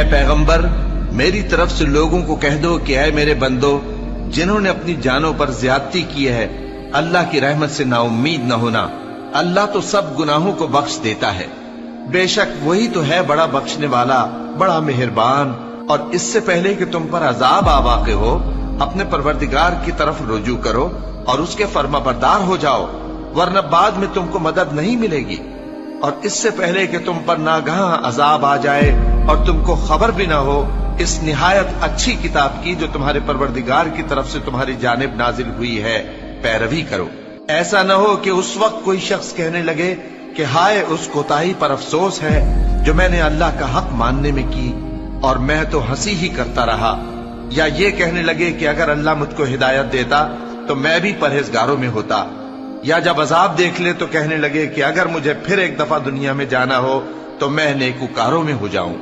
اے پیغمبر میری طرف سے لوگوں کو کہہ دو کہ اے میرے بندو جنہوں نے اپنی جانوں پر زیادتی کی ہے اللہ کی رحمت سے نا امید نہ ہونا، اللہ تو سب گناہوں کو بخش دیتا ہے، بے شک وہی تو ہے بڑا بخشنے والا بڑا مہربان۔ اور اس سے پہلے کہ تم پر عذاب آ واقع ہو اپنے پروردگار کی طرف رجوع کرو اور اس کے فرما بردار ہو جاؤ، ورنہ بعد میں تم کو مدد نہیں ملے گی۔ اور اس سے پہلے کہ تم پر ناگہاں عذاب آ جائے اور تم کو خبر بھی نہ ہو اس نہایت اچھی کتاب کی جو تمہارے پروردگار کی طرف سے تمہاری جانب نازل ہوئی ہے پیروی کرو۔ ایسا نہ ہو کہ اس وقت کوئی شخص کہنے لگے کہ ہائے اس کوتاہی پر افسوس ہے جو میں نے اللہ کا حق ماننے میں کی اور میں تو ہنسی ہی کرتا رہا، یا یہ کہنے لگے کہ اگر اللہ مجھ کو ہدایت دیتا تو میں بھی پرہیزگاروں میں ہوتا، یا جب عذاب دیکھ لے تو کہنے لگے کہ اگر مجھے پھر ایک دفعہ دنیا میں جانا ہو تو میں نیکوکاروں میں ہو جاؤں۔